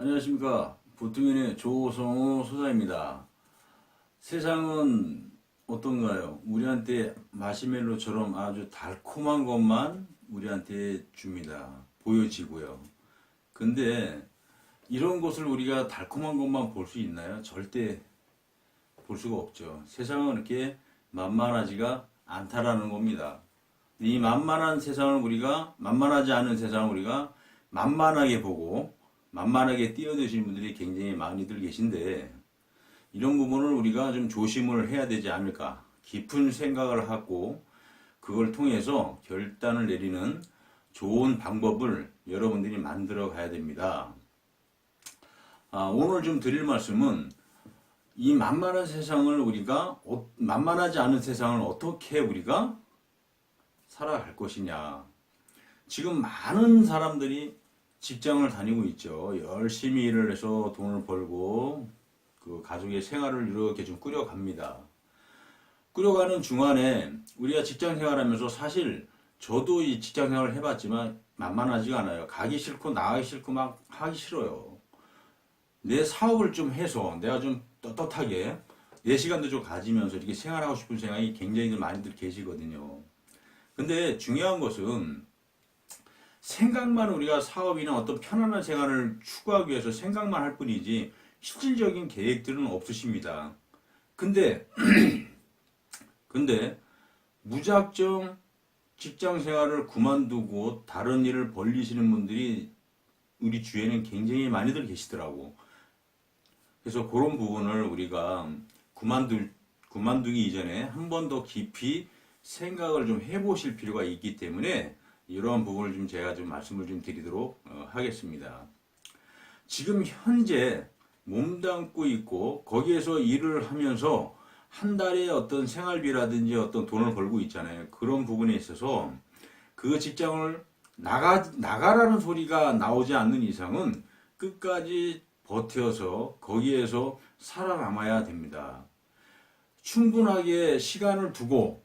안녕하십니까. 보통인의 조성우 소장입니다. 세상은 어떤가요? 우리한테 마시멜로처럼 아주 달콤한 것만 우리한테 줍니다. 보여지고요. 근데 이런 것을 우리가 달콤한 것만 볼 수 있나요? 절대 볼 수가 없죠. 세상은 이렇게 만만하지가 않다라는 겁니다. 이 만만하지 않은 세상을 우리가 만만하게 보고 만만하게 뛰어드시는 분들이 굉장히 많이들 계신데, 이런 부분을 우리가 좀 조심을 해야 되지 않을까, 깊은 생각을 하고 그걸 통해서 결단을 내리는 좋은 방법을 여러분들이 만들어 가야 됩니다. 오늘 좀 드릴 말씀은 이 만만한 세상을 만만하지 않은 세상을 어떻게 우리가 살아갈 것이냐. 지금 많은 사람들이 직장을 다니고 있죠. 열심히 일을 해서 돈을 벌고 그 가족의 생활을 이렇게 좀 꾸려갑니다. 꾸려가는 중간에 우리가 직장 생활하면서, 사실 저도 이 직장 생활을 해봤지만 만만하지가 않아요. 가기 싫고 나가기 싫고 막 하기 싫어요. 내 사업을 좀 해서 내가 좀 떳떳하게 내 시간도 좀 가지면서 이렇게 생활하고 싶은 생각이 굉장히 많이들 계시거든요. 근데 중요한 것은 생각만, 우리가 사업이나 어떤 편안한 생활을 추구하기 위해서 생각만 할 뿐이지 실질적인 계획들은 없으십니다. 근데 무작정 직장 생활을 그만두고 다른 일을 벌리시는 분들이 우리 주위에는 굉장히 많이들 계시더라고. 그래서 그런 부분을 우리가 그만두기 이전에 한 번 더 깊이 생각을 좀 해보실 필요가 있기 때문에 이러한 부분을 좀 제가 좀 말씀을 좀 드리도록 하겠습니다. 지금 현재 몸담고 있고 거기에서 일을 하면서 한 달에 어떤 생활비라든지 어떤 돈을 벌고 있잖아요. 그런 부분에 있어서 그 직장을 나가라는 소리가 나오지 않는 이상은 끝까지 버텨서 거기에서 살아남아야 됩니다. 충분하게 시간을 두고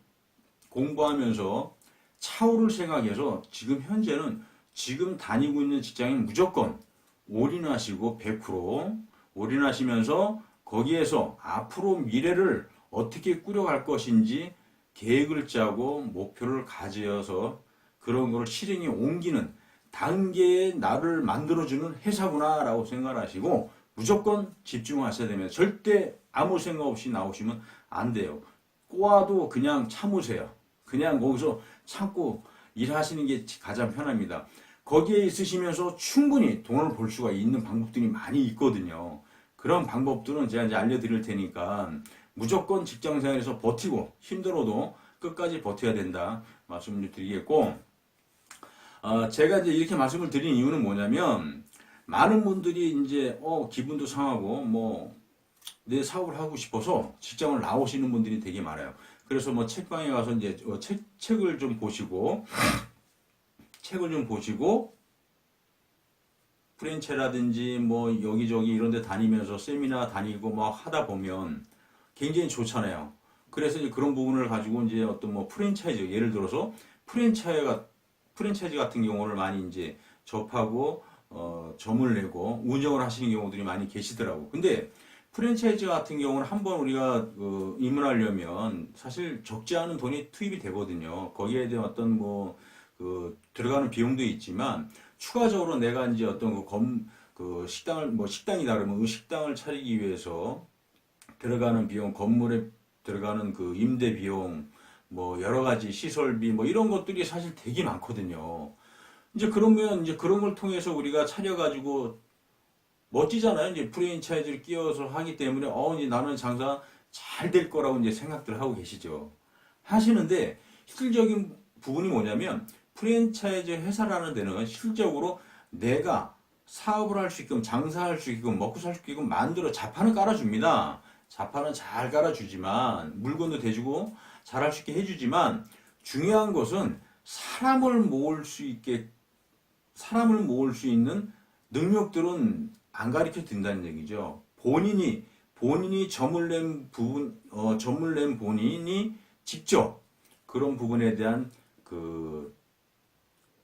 공부하면서 차후를 생각해서 지금 현재는 지금 다니고 있는 직장에 무조건 올인하시고 100% 올인하시면서 거기에서 앞으로 미래를 어떻게 꾸려갈 것인지 계획을 짜고 목표를 가져서 그런 걸 실행에 옮기는 단계의 나를 만들어주는 회사구나 라고 생각하시고 무조건 집중하셔야 됩니다. 절대 아무 생각 없이 나오시면 안 돼요. 꼬아도 그냥 참으세요. 그냥 거기서 참고 일하시는 게 가장 편합니다. 거기에 있으시면서 충분히 돈을 벌 수가 있는 방법들이 많이 있거든요. 그런 방법들은 제가 이제 알려드릴 테니까 무조건 직장 생활에서 버티고 힘들어도 끝까지 버텨야 된다 말씀을 드리겠고, 제가 이제 이렇게 말씀을 드린 이유는 뭐냐면, 많은 분들이 이제 기분도 상하고 뭐 내 사업을 하고 싶어서 직장을 나오시는 분들이 되게 많아요. 그래서 뭐 책방에 가서 이제 책을 좀 보시고 프랜차이라든지 뭐 여기저기 이런 데 다니면서 세미나 다니고 막 하다 보면 굉장히 좋잖아요. 그래서 이제 그런 부분을 가지고 이제 어떤 뭐 프랜차이즈, 예를 들어서 프랜차이즈 같은 경우를 많이 이제 접하고 점을 내고 운영을 하시는 경우들이 많이 계시더라고. 근데 프랜차이즈 같은 경우는 한번 우리가 입문하려면 사실 적지 않은 돈이 투입이 되거든요. 거기에 대한 어떤 들어가는 비용도 있지만 추가적으로 내가 이제 어떤 식당을, 식당이다 그러면 그 식당을 차리기 위해서 들어가는 비용, 건물에 들어가는 그 임대 비용, 뭐 여러 가지 시설비, 뭐 이런 것들이 사실 되게 많거든요. 이제 그러면 이제 그런 걸 통해서 우리가 차려가지고 멋지잖아요. 이제 프랜차이즈를 끼워서 하기 때문에 이제 나는 장사 잘 될 거라고 이제 생각들 하고 계시죠. 하시는데 실질적인 부분이 뭐냐면, 프랜차이즈 회사라는 데는 실적으로 내가 사업을 할 수 있게끔, 장사할 수 있게끔, 먹고 살 수 있게끔 만들어 자판을 깔아줍니다. 자판은 잘 깔아주지만, 물건도 대주고 잘할 수 있게 해주지만, 중요한 것은 사람을 모을 수 있는 능력들은 안 가르쳐 준다는 얘기죠. 본인이 점을 낸 본인이 직접 그런 부분에 대한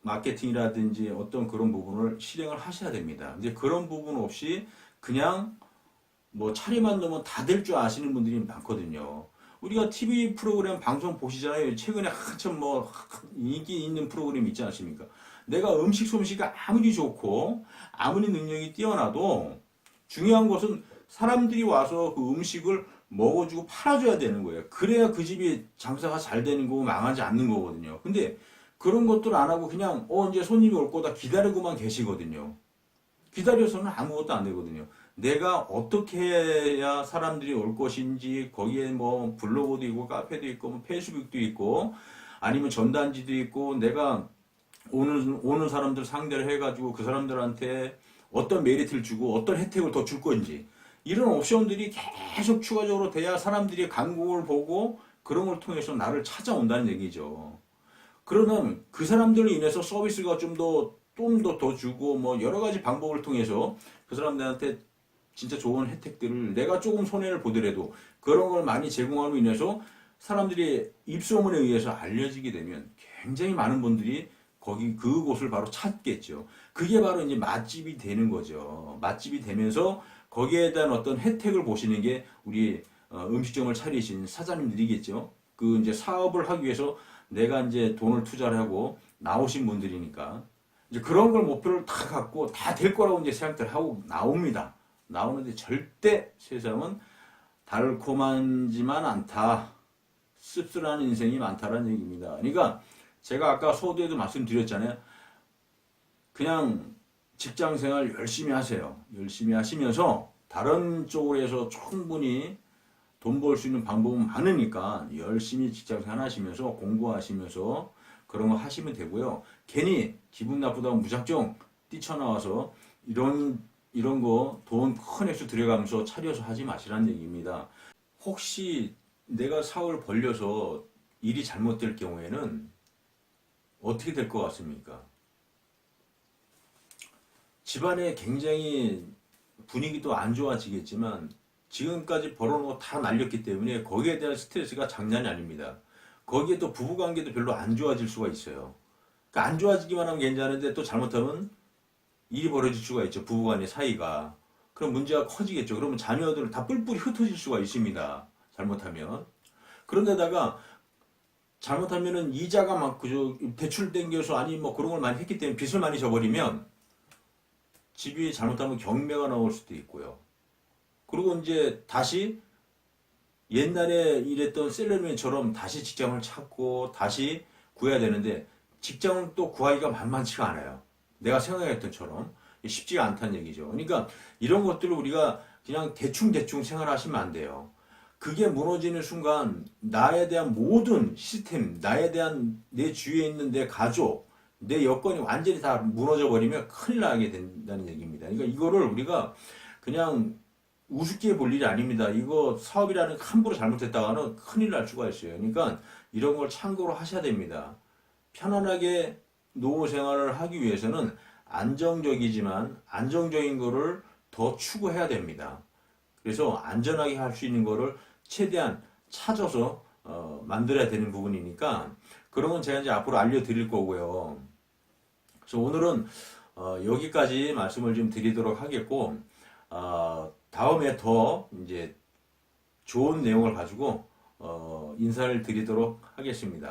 마케팅이라든지 어떤 그런 부분을 실행을 하셔야 됩니다. 근데 그런 부분 없이 그냥 뭐 차례만 넣으면 다 될 줄 아시는 분들이 많거든요. 우리가 TV 프로그램 방송 보시잖아요. 최근에 한참 뭐 인기 있는 프로그램 있지 않습니까? 내가 음식 솜씨가 아무리 좋고 아무리 능력이 뛰어나도 중요한 것은 사람들이 와서 그 음식을 먹어주고 팔아줘야 되는 거예요. 그래야 그 집이 장사가 잘 되는 거고 망하지 않는 거거든요. 근데 그런 것들 안 하고 그냥 이제 손님이 올 거다 기다리고만 계시거든요. 기다려서는 아무것도 안 되거든요. 내가 어떻게 해야 사람들이 올 것인지 거기에 뭐 블로그도 있고 카페도 있고 뭐 페이스북도 있고 아니면 전단지도 있고 내가 오는 사람들 상대를 해가지고 그 사람들한테 어떤 메리트를 주고 어떤 혜택을 더 줄 건지 이런 옵션들이 계속 추가적으로 돼야 사람들이 광고를 보고 그런 걸 통해서 나를 찾아온다는 얘기죠. 그러면 그 사람들로 인해서 서비스가 좀 더 주고 뭐 여러 가지 방법을 통해서 그 사람들한테 진짜 좋은 혜택들을 내가 조금 손해를 보더라도 그런 걸 많이 제공함으로 인해서 사람들이 입소문에 의해서 알려지게 되면 굉장히 많은 분들이 그곳을 바로 찾겠죠. 그게 바로 이제 맛집이 되는 거죠. 맛집이 되면서 거기에 대한 어떤 혜택을 보시는 게 우리 음식점을 차리신 사장님들이겠죠. 그 이제 사업을 하기 위해서 내가 이제 돈을 투자를 하고 나오신 분들이니까 이제 그런 걸 목표를 다 갖고 다 될 거라고 이제 생각들 하고 나옵니다. 나오는데 절대 세상은 달콤하지만 않다. 씁쓸한 인생이 많다라는 얘기입니다. 그러니까 제가 아까 서두에도 말씀드렸잖아요. 그냥 직장 생활 열심히 하세요. 열심히 하시면서 다른 쪽으로 해서 충분히 돈 벌 수 있는 방법은 많으니까 열심히 직장 생활 하시면서 공부하시면서 그런 거 하시면 되고요. 괜히 기분 나쁘다고 무작정 뛰쳐나와서 이런 거 돈 큰 액수 들여가면서 차려서 하지 마시라는 얘기입니다. 혹시 내가 사업을 벌려서 일이 잘못될 경우에는 어떻게 될 것 같습니까? 집안에 굉장히 분위기도 안 좋아지겠지만 지금까지 벌어놓은 거 다 날렸기 때문에 거기에 대한 스트레스가 장난이 아닙니다. 거기에 또 부부관계도 별로 안 좋아질 수가 있어요. 그러니까 안 좋아지기만 하면 괜찮은데 또 잘못하면 일이 벌어질 수가 있죠. 부부간의 사이가. 그럼 문제가 커지겠죠. 그러면 자녀들 다 뿔뿔이 흩어질 수가 있습니다. 잘못하면. 그런데다가 잘못하면은 이자가 막 그저 대출 땡겨서 아니 뭐 그런 걸 많이 했기 때문에 빚을 많이 져버리면 집이 잘못하면 경매가 나올 수도 있고요. 그리고 이제 다시 옛날에 일했던 셀러리맨처럼 다시 직장을 찾고 다시 구해야 되는데 직장은 또 구하기가 만만치가 않아요. 내가 생각했던처럼 쉽지가 않다는 얘기죠. 그러니까 이런 것들을 우리가 그냥 대충 생활하시면 안 돼요. 그게 무너지는 순간 나에 대한 모든 시스템, 나에 대한 내 주위에 있는 내 가족, 내 여건이 완전히 다 무너져 버리면 큰일 나게 된다는 얘기입니다. 그러니까 이거를 우리가 그냥 우습게 볼 일이 아닙니다. 이거 사업이라는 함부로 잘못했다가는 큰일 날 수가 있어요. 그러니까 이런 걸 참고로 하셔야 됩니다. 편안하게 노후 생활을 하기 위해서는 안정적이지만 안정적인 거를 더 추구해야 됩니다. 그래서 안전하게 할 수 있는 거를 최대한 찾아서 만들어야 되는 부분이니까 그런 건 제가 이제 앞으로 알려드릴 거고요. 그래서 오늘은 여기까지 말씀을 좀 드리도록 하겠고 다음에 더 이제 좋은 내용을 가지고 인사를 드리도록 하겠습니다.